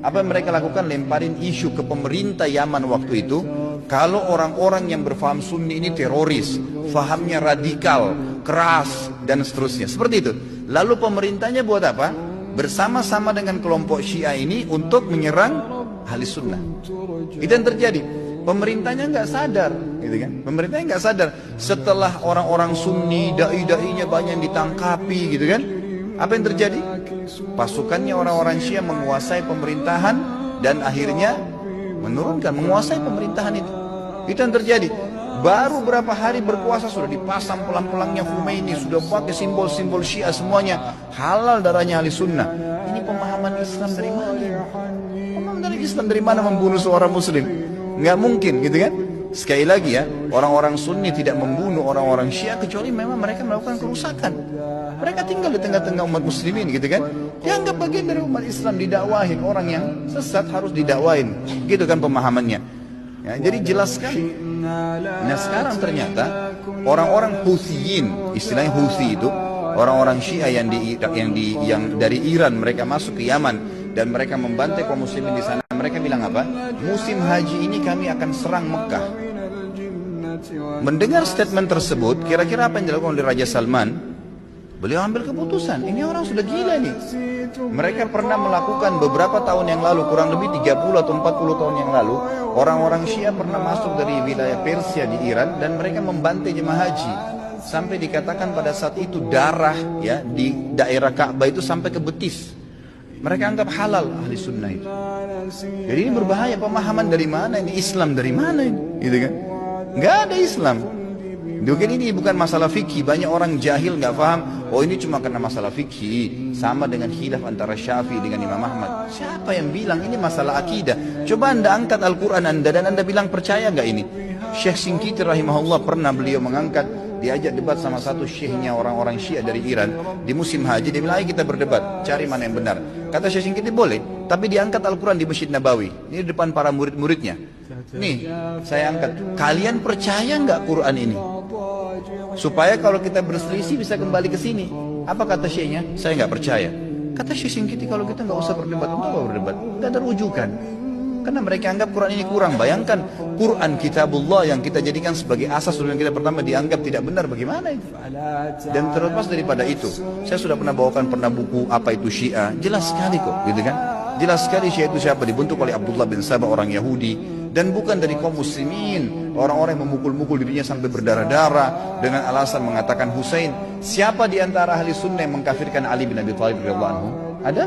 Apa yang mereka lakukan? Lemparin isu ke pemerintah Yaman waktu itu, kalau orang-orang yang berfaham Sunni ini teroris, fahamnya radikal, keras, dan seterusnya. Seperti itu. Lalu pemerintahnya buat apa? Bersama-sama dengan kelompok Syiah ini untuk menyerang ahli sunnah. Itu yang terjadi. Pemerintahnya nggak sadar, gitu kan? Pemerintahnya nggak sadar. Setelah orang-orang Sunni, dai-dainya banyak yang ditangkapi, gitu kan? Apa yang terjadi? Pasukannya orang-orang Syiah menguasai pemerintahan dan akhirnya menguasai pemerintahan itu. Itu yang terjadi. Baru berapa hari berkuasa sudah dipasang pelang-pelangnya Khomeini, sudah pakai simbol-simbol Syiah semuanya, halal darahnya ahli sunnah. Ini pemahaman Islam dari mana? Pemahaman dari Islam dari mana membunuh seorang muslim? Nggak mungkin, gitu kan? Sekali lagi ya, orang-orang Sunni tidak membunuh orang-orang Syiah kecuali memang mereka melakukan kerusakan. Mereka tinggal di tengah-tengah umat muslimin, gitu kan? Dianggap bagian dari umat Islam, didakwahin. Orang yang sesat harus didakwahin, gitu kan pemahamannya. Ya, jadi jelas sekali. Nah sekarang ternyata orang-orang Houtsiyin, istilahnya Houthi itu orang-orang Syiah yang dari Iran, mereka masuk ke Yaman dan mereka membantai kaum muslimin di sana. Mereka bilang apa? Musim haji ini kami akan serang Mekah. Mendengar statement tersebut, kira-kira apa yang dilakukan oleh Raja Salman? Beliau ambil keputusan, ini orang sudah gila nih. Mereka pernah melakukan beberapa tahun yang lalu, kurang lebih 30 atau 40 tahun yang lalu, orang-orang Syiah pernah masuk dari wilayah Persia di Iran dan mereka membantai jemaah haji. Sampai dikatakan pada saat itu darah ya di daerah Ka'bah itu sampai ke betis. Mereka anggap halal ahli sunnah itu. Jadi ini berbahaya. Pemahaman dari mana ini? Islam dari mana ini? Gitu kan? Nggak ada Islam. Mungkin ini bukan masalah fikih. Banyak orang jahil nggak paham. Oh ini cuma karena masalah fikih. Sama dengan khilaf antara Syafi'i dengan Imam Ahmad. Siapa yang bilang ini masalah akidah? Coba anda angkat Al-Quran anda dan anda bilang percaya nggak ini? Syekh Singkiti rahimahullah pernah beliau mengangkat, diajak debat sama satu syekhnya orang-orang Syiah dari Iran di musim haji. Dia bilang, ayo kita berdebat, cari mana yang benar. Kata Syekh Singkiti, boleh, tapi diangkat Al-Quran di Masjid Nabawi. Ini di depan para murid-muridnya. Nih, saya angkat. Kalian percaya nggak Quran ini? Supaya kalau kita berselisih bisa kembali ke sini. Apa kata syekhnya? Saya nggak percaya. Kata Syekh Singkiti, kalau kita nggak usah berdebat, untuk apa berdebat? Nggak ada rujukan. Karena mereka anggap Quran ini kurang. Bayangkan Quran kitabullah yang kita jadikan sebagai asas turunan kita pertama dianggap tidak benar, bagaimana itu? Dan terlepas daripada itu, saya sudah pernah bawakan buku apa itu Syiah, jelas sekali kok, gitu kan? Jelas sekali Syiah itu siapa, dibentuk oleh Abdullah bin Sabah, orang Yahudi, dan bukan dari kaum muslimin. Orang-orang yang memukul-mukul dirinya sampai berdarah-darah dengan alasan mengatakan Husain. Siapa di antara ahli sunnah yang mengkafirkan Ali bin Abi Thalib radhiyallahu anhu? Ada?